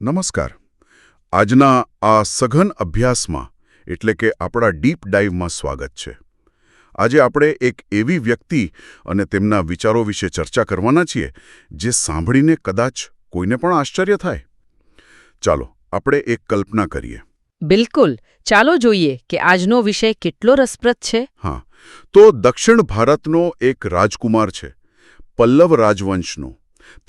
નમસ્કાર. આજના આ સઘન અભ્યાસમાં એટલે કે આપણા ડીપ ડાઇવમાં સ્વાગત છે. આજે આપણે એક એવી વ્યક્તિ અને તેમના વિચારો વિશે ચર્ચા કરવાના છીએ જે સાંભળીને કદાચ કોઈને પણ આશ્ચર્ય થાય. ચાલો આપણે એક કલ્પના કરીએ. બિલકુલ. ચાલો જોઈએ કે આજનો વિષય કેટલો રસપ્રદ છે. હા, તો દક્ષિણ ભારતનો એક રાજકુમાર છે, પલ્લવ રાજવંશનો.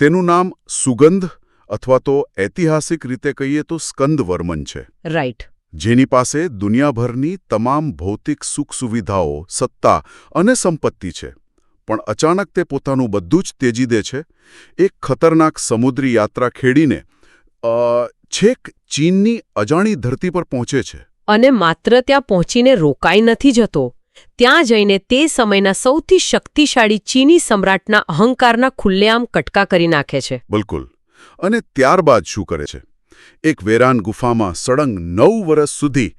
તેનું નામ સુગંધ અથવા તો ઐતિહાસિક રીતે કહીએ તો સ્કંદવર્મન છે. રાઈટ. જેની પાસે દુનિયાભરની તમામ ભૌતિક સુખ સુવિધાઓ, સત્તા અને સંપત્તિ છે. પણ અચાનક તે પોતાનું બધું જ ત્યજી દે છે. એક ખતરનાક સમુદ્રી યાત્રા ખેડીને છેક ચીનની અજાણી ધરતી પર પહોંચે છે. અને માત્ર ત્યાં પહોંચીને રોકાઈ નથી જતો. ત્યાં જઈને તે સમયના સૌથી શક્તિશાળી ચીની સમ્રાટના અહંકારના ખુલ્લેઆમ કટકા કરી નાખે છે. બિલકુલ. અને ત્યારબાદ શું કરે છે? એક વેરાન ગુફામાં સળંગ 9 વર્ષ સુધી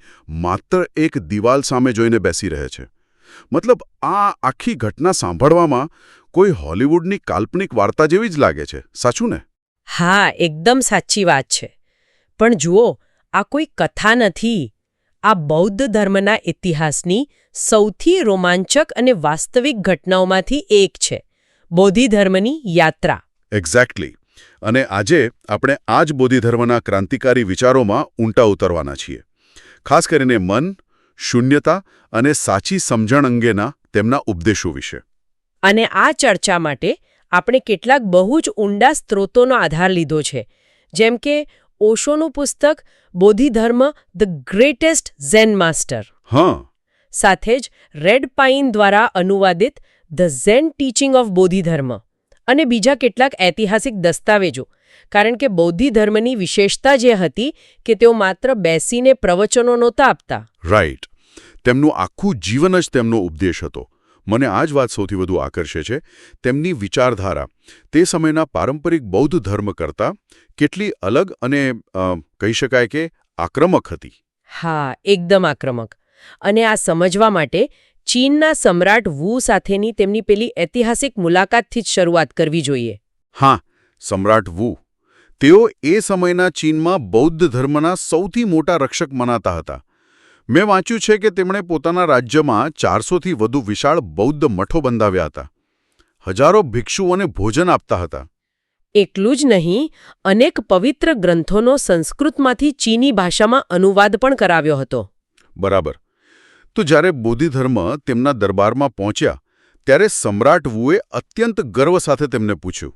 માત્ર એક દિવાલ સામે જોઈને બેસી રહે છે. મતલબ આ આખી ઘટના સાંભળવામાં કોઈ હોલિવૂડની કાલ્પનિક વાર્તા જેવી જ લાગે છે. સાચું ને? હા, એકદમ સાચી વાત છે. પણ જુઓ, આ કોઈ કથા નથી. આ બૌદ્ધ ધર્મના ઇતિહાસની સૌથી રોમાંચક અને વાસ્તવિક ઘટનાઓમાંથી એક છે. બોધિધર્મની યાત્રા. એક્ઝેક્ટલી. અને આજે આપણે આ જ બોધિધર્મના ક્રાંતિકારી વિચારોમાં ઊંટા ઉતરવાના છીએ. ખાસ કરીને મન, શૂન્યતા અને સાચી સમજણ અંગેના તેમના ઉપદેશો વિશે. અને આ ચર્ચા માટે આપણે કેટલાક બહુ જ ઊંડા સ્ત્રોતોનો આધાર લીધો છે. જેમ કે ઓશોનું પુસ્તક બોધિધર્મ ધ ગ્રેટેસ્ટ ઝેન માસ્ટર. હા. સાથે જ રેડ પાઇન દ્વારા અનુવાદિત ધ ઝેન ટીચિંગ ઓફ બોધિધર્મ અને બીજા કેટલાક ઐતિહાસિક દસ્તાવેજો. કારણ કે બૌદ્ધિધર્મની વિશેષતા જે હતી કે તેઓ માત્ર બેસીને પ્રવચનો નહોતા આપતા. રાઈટ. તેમનું આખું જીવન જ તેમનો ઉપદેશ હતો. મને આ જ વાત સૌથી વધુ આકર્ષે છે. તેમની વિચારધારા તે સમયના પારંપરિક બૌદ્ધ ધર્મ કરતાં કેટલી અલગ અને કહી શકાય કે આક્રમક હતી. હા, એકદમ આક્રમક. અને આ સમજવા માટે ચીનના સમ્રાટ વુ સાથેની તેમની પેલી ઐતિહાસિક મુલાકાતથી જ શરૂઆત કરવી જોઈએ. હા, સમ્રાટ વુ. તેઓ એ સમયના ચીનમાં બૌદ્ધ ધર્મના સૌથી મોટા રક્ષક મનાતા હતા. મેં વાંચ્યું છે કે તેમણે પોતાના રાજ્યમાં 400થી વધુ વિશાળ બૌદ્ધ મઠો બંધાવ્યા હતા. હજારો ભિક્ષુઓને ભોજન આપતા હતા. એટલું જ નહીં, અનેક પવિત્ર ગ્રંથોનો સંસ્કૃતમાંથી ચીની ભાષામાં અનુવાદ પણ કરાવ્યો હતો. બરાબર. તો જ્યારે બોધિધર્મ તેમના દરબારમાં પહોંચ્યા ત્યારે સમ્રાટ વુએ અત્યંત ગર્વ સાથે તેમને પૂછ્યું.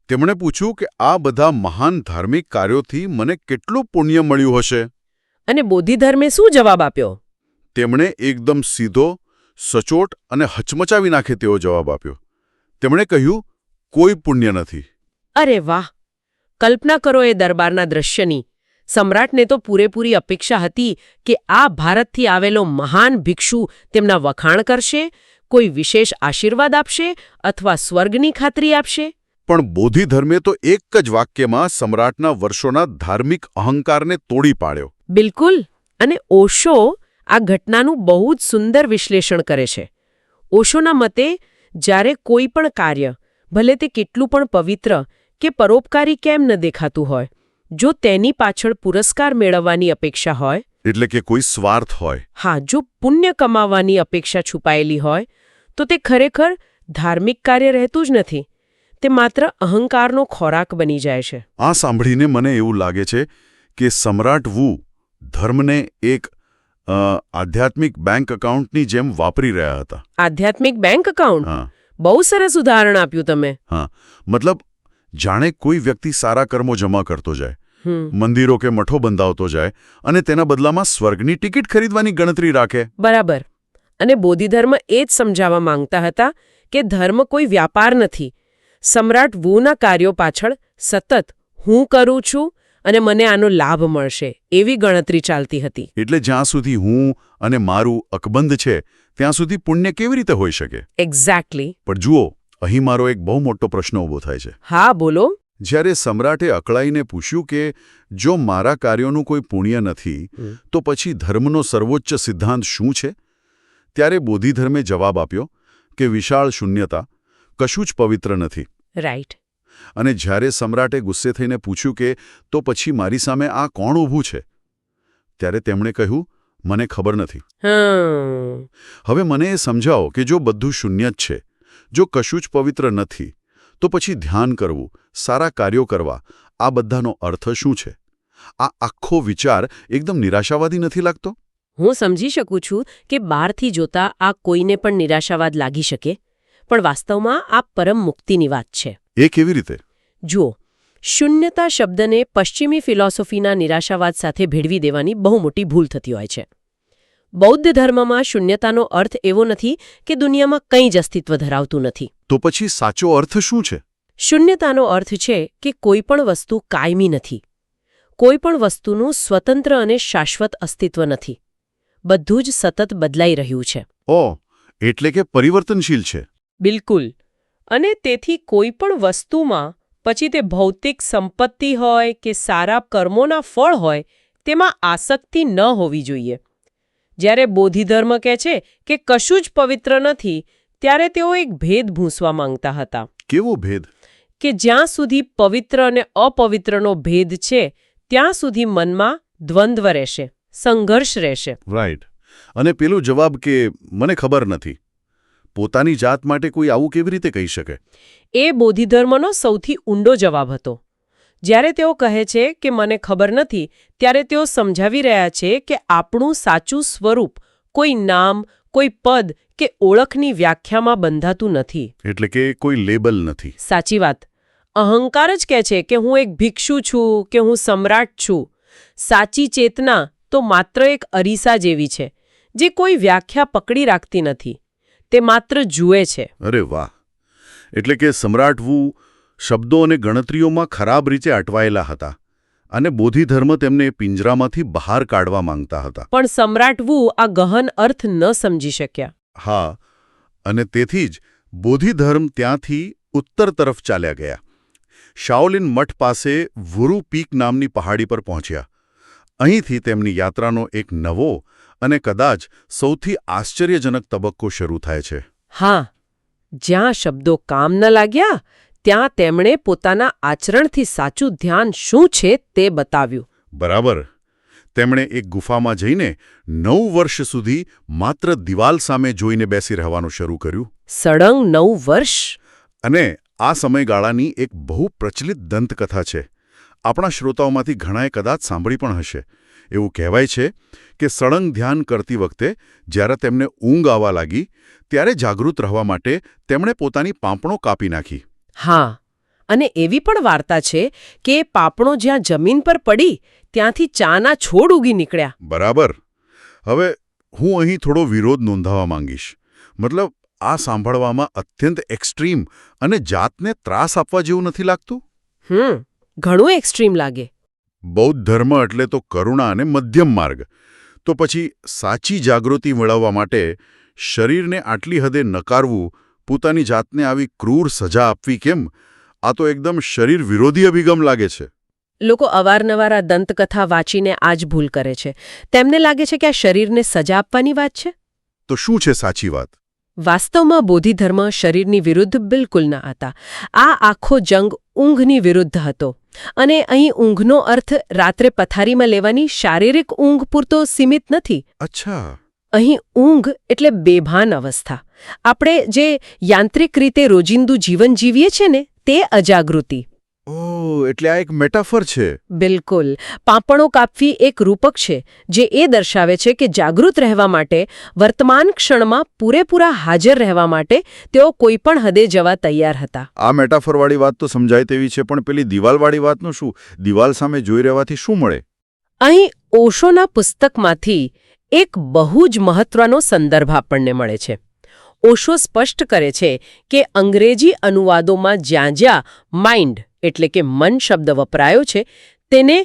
તેમણે પૂછ્યું કે આ બધા મહાન ધાર્મિક કાર્યોથી મને કેટલું પુણ્ય મળ્યું હશે? અને બોધિધર્મે શું જવાબ આપ્યો? તેમણે એકદમ સીધો, સચોટ અને હચમચાવી નાખે તેવો જવાબ આપ્યો. તેમણે કહ્યું, કોઈ પુણ્ય નથી. અરે વાહ! કલ્પના કરો એ દરબારના દ્રશ્યની. સમ્રાટને તો પૂરેપૂરી અપેક્ષા હતી કે આ ભારતથી આવેલો મહાન ભિક્ષુ તેમના વખાણ કરશે, કોઈ વિશેષ આશીર્વાદ આપશે અથવા સ્વર્ગની ખાતરી આપશે. પણ બોધિધર્મે તો એક જ વાક્યમાં સમ્રાટના વર્ષોના ધાર્મિક અહંકારને તોડી પાડ્યો. બિલકુલ. અને ઓશો આ ઘટનાનું બહુ જ સુંદર વિશ્લેષણ કરે છે. ઓશોના મતે જ્યારે કોઈ પણ કાર્ય, ભલે તે કેટલું પણ પવિત્ર કે પરોપકારી કેમ ન દેખાતું હોય, જો તેની પાછળ પુરસ્કાર મેળવવાની અપેક્ષા હોય, એટલે કે કોઈ સ્વાર્થ હોય, હા, જો પુણ્ય કમાવાની અપેક્ષા છુપાયેલી હોય, તો તે ખરેખર ધાર્મિક કાર્ય રહેતું જ નથી. તે માત્ર અહંકારનો ખોરાક બની જાય છે. આ સાંભળીને મને એવું લાગે છે કે સમ્રાટ વુ ધર્મને એક આધ્યાત્મિક બેંક એકાઉન્ટની જેમ વાપરી રહ્યા હતા. આધ્યાત્મિક બેંક એકાઉન્ટ? હા. બહુ સરસ ઉદાહરણ આપ્યું તમે. હા, મતલબ જાણે કોઈ વ્યક્તિ સારા કર્મો જમા કરતો જાય, મંદિરો કે મઠો બંધાવતો જાય અને તેના બદલામાં સ્વર્ગની ટિકિટ ખરીદવાની ગણતરી રાખે. બરાબર. અને બોધિધર્મ એ જ સમજાવવા માંગતા હતા કે ધર્મ કોઈ વ્યાપાર નથી. સમ્રાટ વુના કાર્યો પાછળ સતત હું કરું છું અને મને આનો લાભ મળશે એવી ગણતરી ચાલતી હતી. એટલે જ્યાં સુધી હું અને મારું અકબંધ છે ત્યાં સુધી પુણ્ય કેવી રીતે હોઈ શકે? એક્ઝેક્ટલી. પણ જુઓ, અહીં મારો એક બહુ મોટો પ્રશ્ન ઊભો થાય છે. હા, બોલો. જ્યારે સમ્રાટે અકળાઈને પૂછ્યું કે જો મારા કાર્યોનું કોઈ પુણ્ય નથી તો પછી ધર્મનો સર્વોચ્ચ સિદ્ધાંત શું છે, ત્યારે બોધિધર્મે જવાબ આપ્યો કે વિશાળ શૂન્યતા, કશું જ પવિત્ર નથી. રાઈટ. અને જ્યારે સમ્રાટે ગુસ્સે થઈને પૂછ્યું કે તો પછી મારી સામે આ કોણ ઊભું છે, ત્યારે તેમણે કહ્યું, મને ખબર નથી. હવે મને એ સમજાવો કે જો બધું શૂન્ય જ છે, જો કશું જ પવિત્ર નથી, તો પછી ધ્યાન કરવું, સારા કાર્યો કરવા, આ બધાનો અર્થ શું છે? આ આખો વિચાર એકદમ નિરાશાવાદી નથી લાગતો? હું સમજી શકું છું કે બહારથી જોતા આ કોઈને પણ નિરાશાવાદ લાગી શકે, પણ વાસ્તવમાં આ પરમ મુક્તિની વાત છે. એ કેવી રીતે? જુઓ, શૂન્યતા શબ્દને પશ્ચિમી ફિલોસોફીના નિરાશાવાદ સાથે ભેળવી દેવાની બહુ મોટી ભૂલ થતી હોય છે. બૌદ્ધ ધર્મમાં શૂન્યતાનો અર્થ એવો નથી કે દુનિયામાં કંઈ જ અસ્તિત્વ ધરાવતું નથી. તો પછી સાચો અર્થ શું છે? શૂન્યતાનો અર્થ છે કે કોઈ પણ વસ્તુ કાયમી નથી. કોઈ પણ વસ્તુનું સ્વતંત્ર અને શાશ્વત અસ્તિત્વ નથી. બધું જ સતત બદલાઈ રહ્યું છે. એટલે કે પરિવર્તનશીલ છે. બિલકુલ. અને તેથી કોઈ પણ વસ્તુમાં, પછી તે ભૌતિક સંપત્તિ હોય કે સારા કર્મોના ફળ હોય, તેમાં આસક્તિ ન હોવી જોઈએ. જ્યારે બોધિધર્મ કહે છે કે કશું જ પવિત્ર નથી, ત્યારે તેઓ એક ભેદ ભૂંસવા માંગતા હતા. કેવો ભેદ? કે જ્યાં સુધી પવિત્ર અને અપવિત્રનો ભેદ છે, ત્યાં સુધી મનમાં દ્વંદ્વ રહેશે, સંઘર્ષ રહેશે. રાઈટ. અને પેલો જવાબ કે મને ખબર નથી, પોતાની જાત માટે કોઈ આવું કેવી રીતે કહી શકે? એ બોધિધર્મનો સૌથી ઊંડો જવાબ હતો. જ્યારે તેઓ કહે છે કે મને ખબર નથી, ત્યારે તેઓ સમજાવી રહ્યા છે કે આપણું સાચું સ્વરૂપ કોઈ નામ, કોઈ પદ કે ઓળખની વ્યાખ્યામાં બંધાતું નથી. એટલે કે કોઈ લેબલ નથી. સાચી વાત. અહંકાર જ કહે છે કે હું એક ભિક્ષુ છું, કે હું સમ્રાટ છું. સાચી ચેતના તો માત્ર એક અરીસા જેવી છે, જે કોઈ વ્યાખ્યા પકડી રાખતી નથી. તે માત્ર જુએ છે. અરે વાહ! એટલે કે સમ્રાટ વુ શબ્દો અને ગણતરીઓમાં ખરાબ રીતે અટવાયેલા હતા, અને બોધિધર્મ તેમને પિંજરામાંથી બહાર કાઢવા માંગતા હતા. પણ સમ્રાટ વુ આ ગહન અર્થ ન સમજી શક્યા. હા, અને તેથી જ બોધિધર્મ ત્યાંથી ઉત્તર તરફ ચાલ્યા ગયા. શાઓલિન મઠ પાસે વુરુ પીક નામની પહાડી પર પહોંચ્યા. અહીંથી તેમની યાત્રાનો એક નવો અને કદાચ સૌથી આશ્ચર્યજનક તબક્કો શરૂ થાય છે. હા, જ્યાં શબ્દો કામ ન લાગ્યા, ત્યાં તેમણે પોતાના આચરણથી સાચું ધ્યાન શું છે તે બતાવ્યું. બરાબર. તેમણે એક ગુફામાં જઈને 9 વર્ષ સુધી માત્ર દિવાલ સામે જોઈને બેસી રહેવાનું શરૂ કર્યું. સળંગ 9 વર્ષ? અને આ સમયગાળાની એક બહુ પ્રચલિત દંતકથા છે. આપણા શ્રોતાઓમાંથી ઘણાએ કદાચ સાંભળી પણ હશે. એવું કહેવાય છે કે સળંગ ધ્યાન કરતી વખતે જ્યારે તેમને ઊંઘ આવવા લાગી, ત્યારે જાગૃત રહેવા માટે તેમણે પોતાની પાંપણો કાપી નાખી. હા, અને એવી પણ વાર્તા છે કે પાંપણો જ્યાં જમીન પર પડી, ત્યાંથી ચાના છોડ ઉગી નીકળ્યા. બરાબર. હવે હું અહીં થોડો વિરોધ નોંધાવવા માંગીશ. મતલબ, આ સાંભળવામાં અત્યંત એક્સ્ટ્રીમ અને જાતને ત્રાસ આપવા જેવું નથી લાગતું? ઘણું એક્સ્ટ્રીમ લાગે. બૌદ્ધ ધર્મ એટલે તો કરુણા અને મધ્યમ માર્ગ. તો પછી સાચી જાગૃતિ મેળવવા માટે શરીરને આટલી હદે નકારવું, પોતાની જાતને આવી ક્રૂર સજા આપવી કેમ? આ તો એકદમ શરીર વિરોધી અભિગમ લાગે છે. લોકો અવારનવાર આ દંતકથા વાંચીને આ જ ભૂલ કરે છે. તેમને લાગે છે કે આ શરીરને સજા આપવાની વાત છે. તો શું છે સાચી વાત? વાસ્તવમાં બોધિધર્મ શરીરની વિરુદ્ધ બિલકુલ ન હતા. આ આખો જંગ ઊંઘની વિરુદ્ધ હતો. અને અહીં ઊંઘનો અર્થ રાત્રે પથારીમાં લેવાની શારીરિક ઊંઘ પૂરતો સીમિત નથી. અચ્છા. અહીં ઊંઘ એટલે બેભાન અવસ્થા. આપણે જે યાંત્રિક રીતે રોજિંદુ જીવન જીવીએ છીએ ને, તે અજાગૃતિ. ઓહ, એટલે આ એક મેટાફર છે. બિલકુલ. પાંપણો કાપવી એક રૂપક છે, જે એ દર્શાવે છે કે જાગૃત રહેવા માટે, વર્તમાન ક્ષણમાં પૂરેપૂરા હાજર રહેવા માટે તેઓ કોઈ પણ હદે જવા તૈયાર હતા. આ મેટાફરવાળી વાત તો સમજાય તેવી છે, પણ પેલી દિવાલવાળી વાતનું શું? દિવાલ સામે જોઈ રહેવાથી શું મળે? અહીં ઓશોના પુસ્તકમાંથી એક બહુ જ મહત્વનો સંદર્ભ આપણને મળે છે. ઓશો સ્પષ્ટ કરે છે કે અંગ્રેજી અનુવાદોમાં જ્યાં જ્યાં માઇન્ડ એટલે કે મન શબ્દ વપરાયો છે, તેને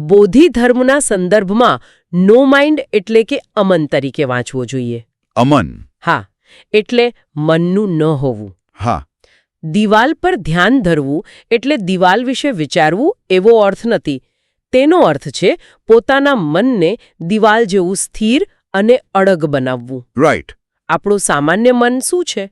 બોધિધર્મના સંદર્ભમાં નો માઇન્ડ એટલે કે અમન તરીકે વાંચવો જોઈએ. અમન? હા, એટલે મનનું ન હોવું. હા. દિવાલ પર ધ્યાન ધરવું એટલે દિવાલ વિશે વિચારવું એવો અર્થ નથી. તેનો અર્થ છે પોતાના મનને દિવાલ જેવું સ્થિર અને અડગ બનાવવું. રાઈટ. આપણું સામાન્ય મન શું છે?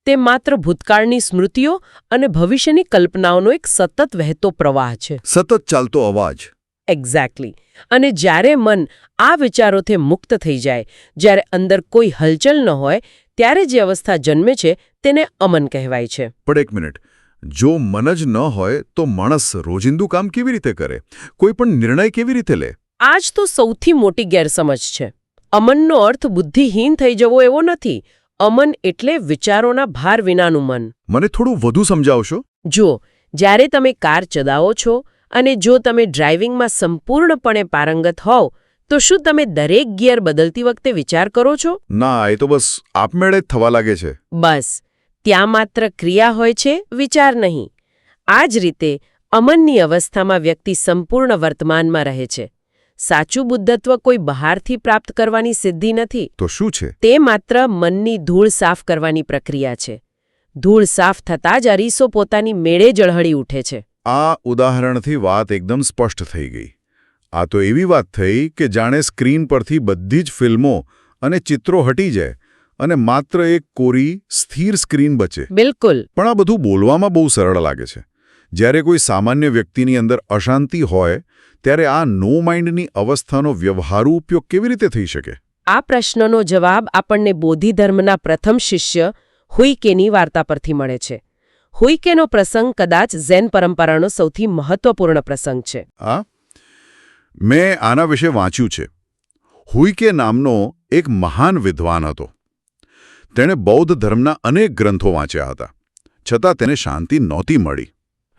તે માત્ર ભૂતકાળની સ્મૃતિઓ અને ભવિષ્યની કલ્પનાઓનો એક સતત વહેતો પ્રવાહ છે. સતત ચાલતો અવાજ. એક્ઝેક્ટલી. અને જ્યારે મન આ વિચારોથી મુક્ત થઈ જાય, જ્યારે અંદર કોઈ હલચલ ન હોય, ત્યારે જે અવસ્થા જન્મે છે તેને અમન કહેવાય છે. પણ એક મિનિટ, જો મન જ ન હોય તો માણસ રોજિંદુ કામ કેવી રીતે કરે? કોઈ પણ નિર્ણય કેવી રીતે લે? આ જ તો સૌથી મોટી ગેરસમજ છે. અમનનો અર્થ બુદ્ધિહીન થઈ જવો એવો નથી. અમન એટલે વિચારોના ભાર વિનાનું મન. મને થોડું વધુ સમજાવશો? જુઓ, જ્યારે તમે કાર ચલાવો છો અને જો તમે ડ્રાઇવિંગમાં સંપૂર્ણપણે પારંગત હોવ, તો શું તમે દરેક ગિયર બદલતી વખતે વિચાર કરો છો? ના, એ તો બસ આપમેળે જ થવા લાગે છે. બસ, ત્યાં માત્ર ક્રિયા હોય છે, વિચાર નહીં. આ જ રીતે અમનની અવસ્થામાં વ્યક્તિ સંપૂર્ણ વર્તમાનમાં રહે છે. સાચું બુદ્ધત્વ કોઈ બહારથી પ્રાપ્ત કરવાની સિદ્ધિ નથી. તો શું છે? તે માત્ર મનની ધૂળ સાફ કરવાની પ્રક્રિયા છે. ધૂળ સાફ થતાં જ અરીસો પોતાની મેળે ઝળહળી ઉઠે છે. આ ઉદાહરણથી વાત એકદમ સ્પષ્ટ થઈ ગઈ. આ તો એવી વાત થઈ કે જાણે સ્ક્રીન પરથી બધી જ ફિલ્મો અને ચિત્રો હટી જાય અને માત્ર એક કોરી, સ્થિર સ્ક્રીન બચે. બિલકુલ. પણ આ બધું બોલવામાં બહુ સરળ લાગે છે. જ્યારે કોઈ સામાન્ય વ્યક્તિની અંદર અશાંતિ હોય ત્યારે આ નો માઇન્ડની અવસ્થાનો વ્યવહારુ ઉપયોગ કેવી રીતે થઈ શકે? આ પ્રશ્નનો જવાબ આપણને બોધિધર્મના પ્રથમ શિષ્ય હુઈકેની વાર્તા પરથી મળે છે. હુઈકેનો પ્રસંગ કદાચ ઝેન પરંપરાનો સૌથી મહત્વપૂર્ણ પ્રસંગ છે. મેં આના વિશે વાંચ્યું છે. હુઈકે નામનો એક મહાન વિદ્વાન હતો. તેણે બૌદ્ધ ધર્મના અનેક ગ્રંથો વાંચ્યા હતા, છતાં તેને શાંતિ નહોતી મળી.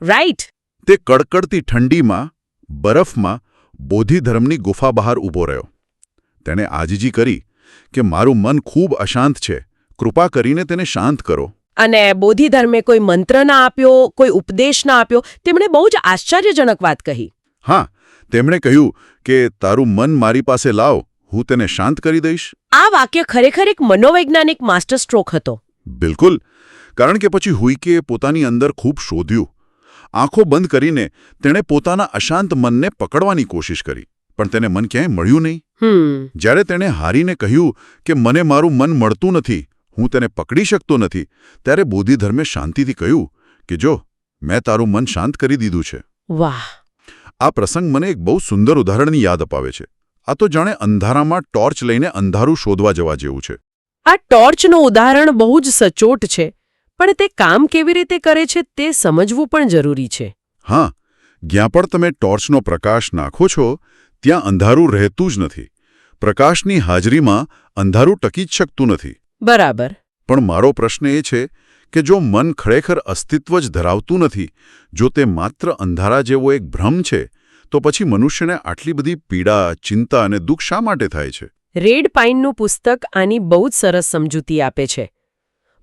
રાઈટ. તે કડકડતી ઠંડીમાં, બરફમાં બોધિધર્મની ગુફા બહાર ઊભો રહ્યો. તેણે આજીજી કરી કે મારું મન ખૂબ અશાંત છે, કૃપા કરીને તેને શાંત કરો. અને બોધિધર્મે કોઈ મંત્ર ના આપ્યો, કોઈ ઉપદેશ ના આપ્યો. તેમણે બહુ જ આશ્ચર્યજનક વાત કહી. હા, તેમણે કહ્યું કે તારું મન મારી પાસે લાવ, હું તેને શાંત કરી દઈશ. આ વાક્ય ખરેખર એક મનોવૈજ્ઞાનિક માસ્ટર સ્ટ્રોક હતો. બિલકુલ, કારણ કે પછી હુઈકે પોતાની અંદર ખૂબ શોધ્યું. આંખો બંધ કરીને તેણે પોતાના અશાંત મનને પકડવાની કોશિશ કરી, પણ તેને મન ક્યાંય મળ્યું નહીં. જ્યારે તેણે હારીને કહ્યું કે મને મારું મન મળતું નથી, હું તેને પકડી શકતો નથી, ત્યારે બોધિધર્મે શાંતિથી કહ્યું કે જો, મેં તારું મન શાંત કરી દીધું છે. વાહ! આ પ્રસંગ મને એક બહુ સુંદર ઉદાહરણની યાદ અપાવે છે. આ તો જાણે અંધારામાં ટોર્ચ લઈને અંધારું શોધવા જવા જેવું છે. આ ટોર્ચનું ઉદાહરણ બહુ જ સચોટ છે, પણ તે કામ કેવી રીતે કરે છે તે સમજવું પણ જરૂરી છે. હા, જ્યાં પણ તમે ટોર્ચનો પ્રકાશ નાખો છો ત્યાં અંધારું રહેતું જ નથી. પ્રકાશની હાજરીમાં અંધારું ટકી જ શકતું નથી. બરાબર. પણ મારો પ્રશ્ન એ છે કે જો મન ખરેખર અસ્તિત્વ જ ધરાવતું નથી, જો તે માત્ર અંધારા જેવો એક ભ્રમ છે, તો પછી મનુષ્યને આટલી બધી પીડા, ચિંતા અને દુઃખ શા માટે થાય છે? રેડ પાઇનનું પુસ્તક આની બહુ જ સરસ સમજૂતી આપે છે.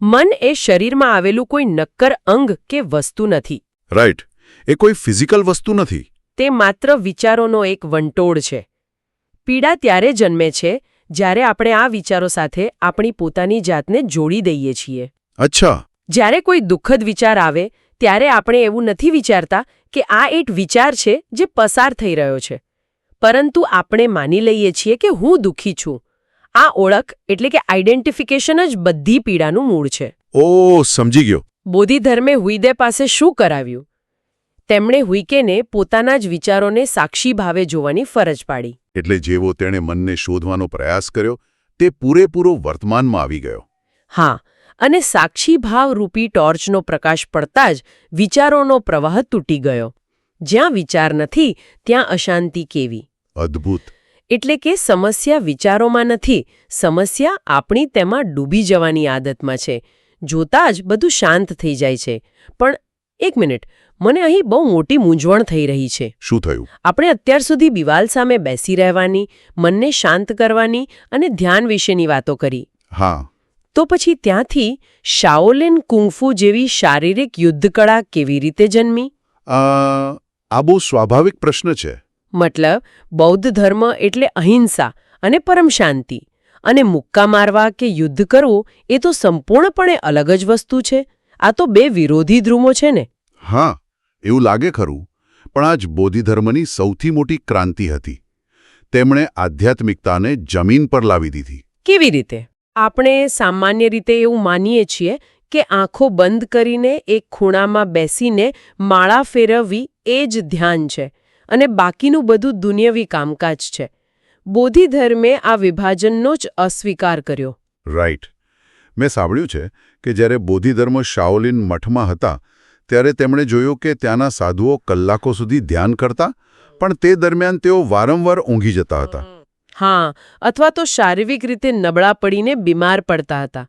મન એ શરીરમાં આવેલું કોઈ નક્કર અંગ કે વસ્તુ નથી. રાઈટ. એ કોઈ ફિઝિકલ વસ્તુ નથી. તે માત્ર વિચારોનો એક વંટોળ છે. પીડા ત્યારે જન્મે છે જ્યારે આપણે આ વિચારો સાથે આપણી પોતાની જાતને જોડી દઈએ છીએ. અચ્છા. જ્યારે કોઈ દુઃખદ વિચાર આવે ત્યારે આપણે એવું નથી વિચારતા કે આ એક વિચાર છે જે પસાર થઈ રહ્યો છે, પરંતુ આપણે માની લઈએ છીએ કે હું દુઃખી છું. આ ઓળખ એટલે કે આઈડેન્ટિફિકેશન જ બધી પીડાનું મૂળ છે. ઓહ, સમજી ગયો. બોધિધર્મે હુઈદે પાસે શું કરાવ્યું? તેમણે હુઈકેને પોતાના જ વિચારોને સાક્ષી ભાવે જોવાની ફરજ પાડી. એટલે જેવો તેણે મનને શોધવાનો પ્રયાસ કર્યો, તે પૂરેપૂરો વર્તમાનમાં આવી ગયો. હા, અને સાક્ષી ભાવ રૂપી ટોર્ચનો પ્રકાશ પડતા જ વિચારોનો પ્રવાહ તૂટી ગયો. જ્યાં વિચાર નથી ત્યાં અશાંતિ કેવી? અદ્ભુત. એટલે કે સમસ્યા વિચારોમાં નથી, સમસ્યા આપણી તેમાં ડૂબી જવાની આદતમાં છે. જોતાં જ બધું શાંત થઈ જાય છે. પણ એક મિનિટ, મને અહીં બહુ મોટી મૂંઝવણ થઈ રહી છે. શું થયું? આપણે અત્યાર સુધી દિવાલ સામે બેસી રહેવાની, મનને શાંત કરવાની અને ધ્યાન વિશેની વાતો કરી. હા. તો પછી ત્યાંથી શાઓલિન કુંફુ જેવી શારીરિક યુદ્ધકળા કેવી રીતે જન્મી? આ બહુ સ્વાભાવિક પ્રશ્ન છે. મતલબ, બૌદ્ધ ધર્મ એટલે અહિંસા અને પરમ શાંતિ, અને મુક્કા મારવા કે યુદ્ધ કરવું એ તો સંપૂર્ણપણે અલગ જ વસ્તુ છે. આ તો બે વિરોધી ધ્રુવો છે ને? હા, એવું લાગે ખરું. પણ આ જ બોધિધર્મની સૌથી મોટી ક્રાંતિ હતી. તેમણે આધ્યાત્મિકતાને જમીન પર લાવી દીધી. કેવી રીતે? આપણે સામાન્ય રીતે એવું માનીએ છીએ કે આંખો બંધ કરીને એક ખૂણામાં બેસીને માળા ફેરવવી એ જ ધ્યાન છે અને બાકીનું બધું દુનિયાવી કામકાજ છે. બોધિધર્મે આ વિભાજનનો જ અસ્વીકાર કર્યો. રાઈટ. મેં સાંભળ્યું છે કે જ્યારે બોધિધર્મ શાઓલિન મઠમાં હતા ત્યારે તેમણે જોયું કે ત્યાંના સાધુઓ કલાકો સુધી ધ્યાન કરતા, પણ તે દરમિયાન તેઓ વારંવાર ઊંઘી જતા હતા. હા, અથવા તો શારીરિક રીતે નબળા પડીને બીમાર પડતા હતા.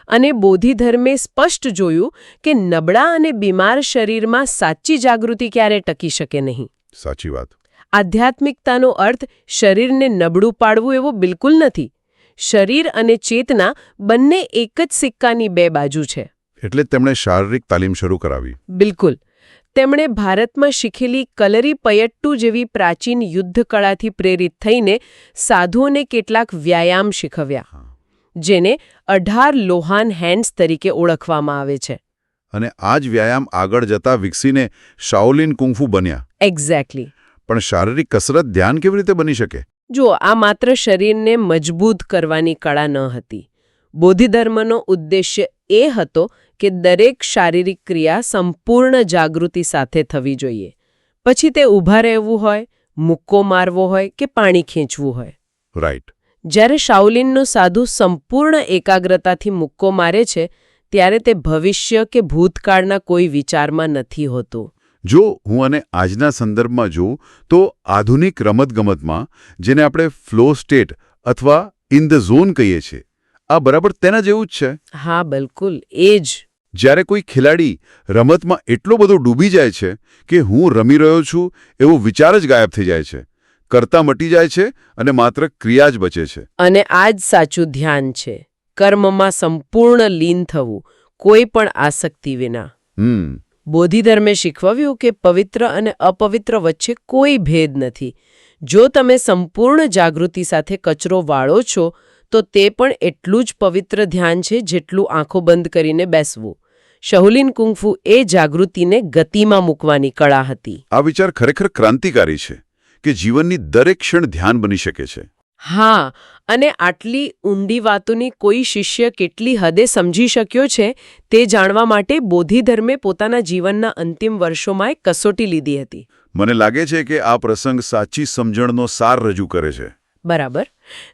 અને બોધિધર્મે સ્પષ્ટ જોયું કે નબળા અને બીમાર શરીરમાં સાચી જાગૃતિ ક્યારે ટકી શકે નહીં. સાચી વાત. આધ્યાત્મિકતાનો અર્થ શરીરને નબળું પાડવું એવો બિલકુલ નથી. શરીર અને ચેતના બંને એક જ સિક્કાની બે બાજુ છે. એટલે જ તેમણે શારીરિક તાલીમ શરૂ કરાવી. બિલકુલ. તેમણે ભારતમાં શીખેલી કલરીપયટ્ટુ જેવી પ્રાચીન યુદ્ધ કળાથી પ્રેરિત થઈને સાધુઓને કેટલાક વ્યાયામ શીખવ્યા, જેને 18 લોહાન હેન્ડ્સ તરીકે ઓળખવામાં આવે છે. અને આ જ વ્યાયામ આગળ જતા વિકસીને શાઓલિન કુંફુ બન્યા. એક્ઝેક્ટલી. પણ શારીરિક કસરત ધ્યાન કેવી રીતે બની શકે? જો આ માત્ર શરીરને મજબૂત કરવાની કળા ન હતી. બોધિધર્મનો ઉદ્દેશ્ય એ હતો કે દરેક શારીરિક ક્રિયા સંપૂર્ણ જાગૃતિ સાથે થવી જોઈએ. પછી તે ઊભા રહેવું હોય, મુક્કો મારવો હોય કે પાણી ખેંચવું હોય. રાઈટ. જ્યારે શાઓલિનનો સાધુ સંપૂર્ણ એકાગ્રતાથી મુક્કો મારે છે ત્યારે તે ભવિષ્ય કે ભૂતકાળના કોઈ વિચારમાં નથી હોતું. જો હું આને આજના સંદર્ભમાં જોઉં તો આધુનિક રમતગમતમાં જેને આપણે ફ્લો સ્ટેટ અથવા ઇન ધ ઝોન કહીએ છીએ, આ બરાબર તેના જેવું જ છે. હા, બિલકુલ એ જ. જ્યારે કોઈ ખેલાડી રમતમાં એટલો બધો ડૂબી જાય છે કે હું રમી રહ્યો છું એવો વિચાર જ ગાયબ થઈ જાય છે, કર્તા મટી જાય છે અને માત્ર ક્રિયા જ બચે છે. અને આ જ સાચું ધ્યાન છે. કર્મમાં સંપૂર્ણ લીન થવું, કોઈ પણ આસક્તિ વિના. બોધિધર્મે શીખવ્યું કે પવિત્ર અને અપવિત્ર વચ્ચે કોઈ ભેદ નથી. જો તમે સંપૂર્ણ જાગૃતિ સાથે કચરો વાળો છો તો તે પણ એટલું જ પવિત્ર ધ્યાન છે જેટલું આંખો બંધ કરીને બેસવું. શાઓલિન કુંફુ એ જાગૃતિને ગતિમાં મૂકવાની કળા હતી. આ વિચાર ખરેખર ક્રાંતિકારી છે કે જીવનની દરેક ક્ષણ ધ્યાન બની શકે છે. હા, અને આટલી ઊંડી વાતોની કોઈ શિષ્ય કેટલી હદે સમજી શક્યો છે તે જાણવા માટે બોધિધર્મે પોતાના જીવનના અંતિમ વર્ષોમાં એક કસોટી લીધી હતી. મને લાગે છે કે આ પ્રસંગ સાચી સમજણનો સાર રજૂ કરે છે. બરાબર.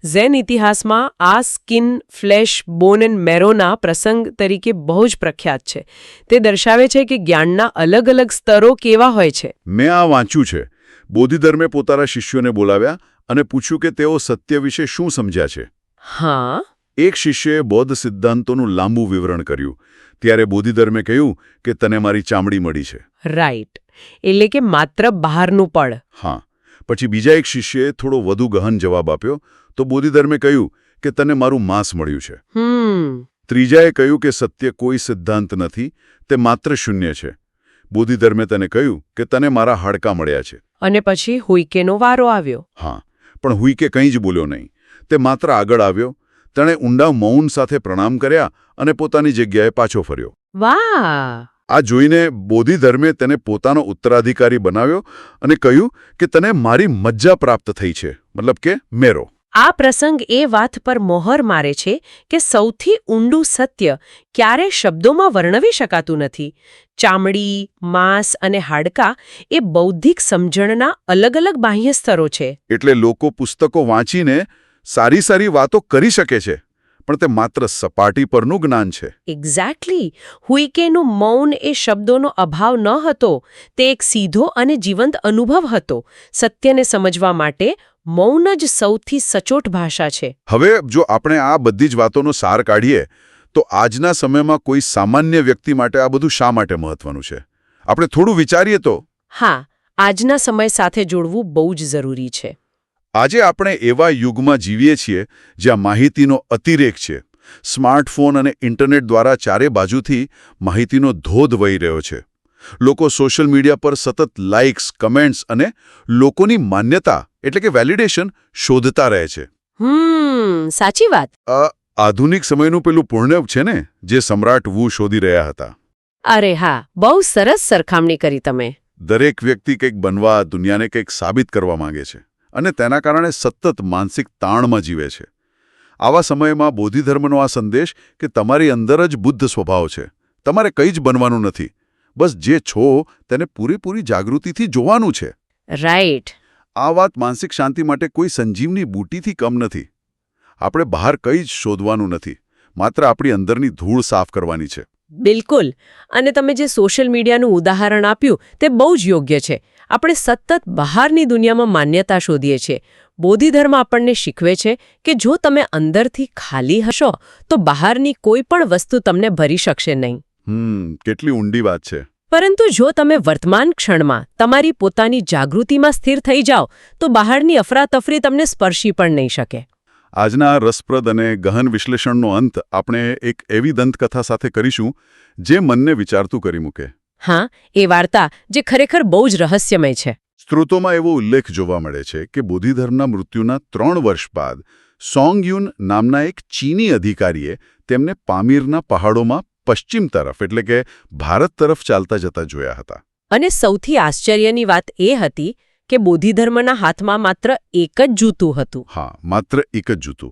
ઝેન ઇતિહાસમાં આ સ્કિન, ફ્લેશ, બોન એન્ડ મેરોના પ્રસંગ તરીકે બહુ જ પ્રખ્યાત છે. તે દર્શાવે છે કે જ્ઞાનના અલગ અલગ સ્તરો કેવા હોય છે. મેં આ વાંચ્યું છે. બોધિધર્મે પોતાના શિષ્યોને બોલાવ્યા અને પૂછ્યું કે તેઓ સત્ય વિશે શું સમજ્યા છે. હા. એક શિષ્યએ બૌદ્ધ સિદ્ધાંતોનું લાંબુ વિવરણ કર્યું. ત્યારે બોધિધર્મે કહ્યું કે તને મારી ચામડી મળી છે. રાઈટ. એટલે કે માત્ર બહારનું પડ. હા. પછી બીજા એક શિષ્યએ થોડો વધુ ગહન જવાબ આપ્યો તો બોધિધર્મે કહ્યું કે તને મારું માંસ મળ્યું છે. ત્રીજાએ કહ્યું કે સત્ય કોઈ સિદ્ધાંત નથી, તે માત્ર શૂન્ય છે. બોધિધર્મે તેને કહ્યું કે તને મારા હાડકાં મળ્યા છે. અને પછી હુઈકેનો વારો આવ્યો. હા, પણ હુઈકે કંઈ જ બોલ્યો નહીં. તે માત્ર આગળ આવ્યો, તેણે ઊંડા મૌન સાથે પ્રણામ કર્યા અને પોતાની જગ્યાએ પાછો ફર્યો. વાહ! આ જોઈને બોધિધર્મે તેને પોતાનો ઉત્તરાધિકારી બનાવ્યો અને કહ્યું કે તને મારી મજ્જા પ્રાપ્ત થઈ છે, મતલબ કે મેરો. આ પ્રસંગ એ વાત પર મોહર મારે છે કે સૌથી ઊંડું સત્ય ક્યારે શબ્દોમાં વર્ણવી શકાતું નથી. ચામડી, માંસ અને હાડકાં એ બૌદ્ધિક સમજણના અલગ અલગ બાહ્ય સ્તરો છે. એટલે લોકો પુસ્તકો વાંચીને સારી વાતો કરી શકે છે, પણ તે માત્ર સપાટી પરનું જ્ઞાન છે. એક્ઝેક્ટલી. હુઈકેનું મૌન એ શબ્દોનો અભાવ ન હતો, તે એક સીધો અને જીવંત અનુભવ હતો. સત્યને સમજવા માટે મૌન જ સૌથી સચોટ ભાષા છે. હવે જો આપણે આ બધી જ વાતોનો સાર કાઢીએ તો આજના સમયમાં કોઈ સામાન્ય વ્યક્તિ માટે આ બધું શા માટે મહત્વનું છે? આપણે થોડું વિચારીએ તો. હા, આજના સમય સાથે જોડવું બહુ જ જરૂરી છે. આજે આપણે એવા યુગમાં જીવીએ છીએ જ્યાં માહિતીનો અતિરેક છે. સ્માર્ટફોન અને ઇન્ટરનેટ દ્વારા ચારે બાજુથી માહિતીનો ધોધ વહી રહ્યો છે. લોકો સોશિયલ મીડિયા પર સતત લાઇક્સ, કમેન્ટ્સ અને લોકોની માન્યતા એટલે કે વેલિડેશન શોધતા રહે છે. સાચી વાત. આધુનિક સમયનું પેલું પૂર્ણવ છે ને, જે સમ્રાટ વુ શોધી રહ્યા હતા. અરે હા, બહુ સરસ સરખામણી કરી તમે. દરેક વ્યક્તિ કંઈક બનવા, દુનિયાને કંઈક સાબિત કરવા માંગે છે અને તેના કારણે સતત માનસિક તાણમાં જીવે છે. આવા સમયમાં બોધિધર્મનો આ સંદેશ કે તમારી અંદર જ બુદ્ધ સ્વભાવ છે, તમારે કંઈ જ બનવાનું નથી, બસ જે છો તેને પૂરેપૂરી જાગૃતિથી જોવાનું છે. રાઈટ. આ વાત માનસિક શાંતિ માટે કોઈ સંજીવની બૂટીથી કમ નથી. આપણે બહાર કંઈ જ શોધવાનું નથી, માત્ર આપણી અંદરની ધૂળ સાફ કરવાની છે. બિલકુલ. અને તમે જે સોશિયલ મીડિયાનું ઉદાહરણ આપ્યું તે બહુ જ યોગ્ય છે. આપણે સતત બહારની દુનિયામાં માન્યતા શોધીએ છીએ. બોધિધર્મ આપણને શીખવે છે કે જો તમે અંદરથી ખાલી હશો તો બહારની કોઈ પણ વસ્તુ તમને ભરી શકશે નહીં. કેટલી ઊંડી વાત છે. પરંતુ જો તમે વર્તમાન ક્ષણમાં તમારી પોતાની જાગૃતિમાં સ્થિર થઈ જાઓ તો બહારની અફરાતફરી તમને સ્પર્શી પણ નહીં શકે. આજના રસપ્રદ અને ગહન વિશ્લેષણનો અંત આપણે એક એવી દંતકથા સાથે કરીશું જે મનને વિચારતું કરી મૂકે. હા, એ વાર્તા જે ખરેખર બહુ જ રહસ્યમય છે. સ્ત્રોતોમાં એવો ઉલ્લેખ જોવા મળે છે કે બોધિધર્મના મૃત્યુના 3 વર્ષ બાદ સોંગ યુન નામના એક ચીની અધિકારીએ તેમને પામીરના પહાડોમાં પશ્ચિમ તરફ એટલે કે ભારત તરફ ચાલતા જતા જોયા હતા. અને સૌથી આશ્ચર્યની વાત એ હતી કે બોધિધર્મના હાથમાં માત્ર એક જ જૂતું હતું. હા, માત્ર એક જ જૂતું.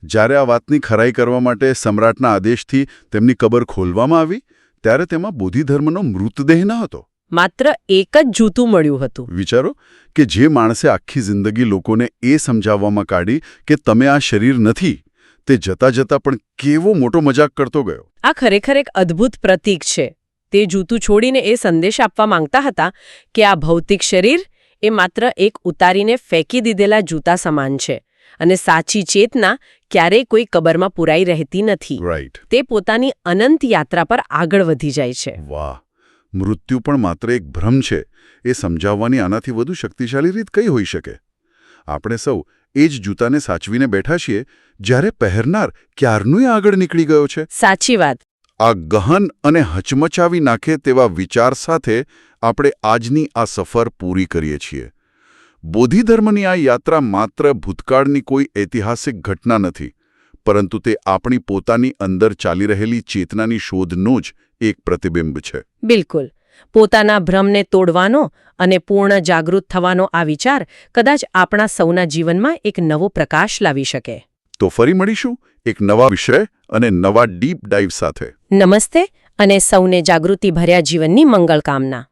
જ્યારે આ વાતની ખરાઈ કરવા માટે સમ્રાટના આદેશથી તેમની કબર ખોલવામાં આવી ત્યારે તેમાં બોધિધર્મનો મૃતદેહ ન હતો. માત્ર એક જ જૂતું મળ્યું હતું. વિચારો કે જે માણસે આખી જિંદગી લોકોને એ સમજાવવામાં કાઢી કે તમે આ શરીર નથી, તે જતા જતા પણ કેવો મોટો મજાક કરતો ગયો. આ ખરેખર એક અદ્ભુત પ્રતીક છે. તે જૂતું છોડીને એ સંદેશ આપવા માંગતા હતા કે આ ભૌતિક શરીર એ માત્ર એક ઉતારીને ફેંકી દીધેલા જૂતા સમાન છે અને સાચી ચેતના ક્યારેય કોઈ કબરમાં પુરાઈ રહેતી નથી. રાઈટ. તે પોતાની અનંત યાત્રા પર આગળ વધી જાય છે. વાહ, મૃત્યુ પણ માત્ર એક ભ્રમ છે એ સમજાવવાની આનાથી વધુ શક્તિશાળી રીત કઈ હોઈ શકે? આપણે સૌ એ જ જૂતાને સાચવીને બેઠા છીએ જ્યારે પહેરનાર ક્યારનુંય આગળ નીકળી ગયો છે. સાચી વાત. આ ગહન અને હચમચાવી નાખે તેવા વિચાર સાથે આપણે આજની આ સફર પૂરી કરીએ છીએ. બોધિધર્મની આ યાત્રા માત્ર ભૂતકાળની કોઈ ઐતિહાસિક ઘટના નથી, પરંતુ તે આપણી પોતાની અંદર ચાલી રહેલી ચેતનાની શોધનું જ એક પ્રતિબિંબ છે. બિલકુલ. પોતાના ભ્રમને તોડવાનો અને પૂર્ણ જાગૃત થવાનો આ વિચાર કદાચ આપણા સૌના જીવનમાં એક નવો પ્રકાશ લાવી શકે. તો ફરી મળીશું એક નવા વિષય અને નવા ડીપ ડાઇવ સાથે. નમસ્તે અને સૌને જાગૃતિભર્યા જીવનની મંગળ કામના.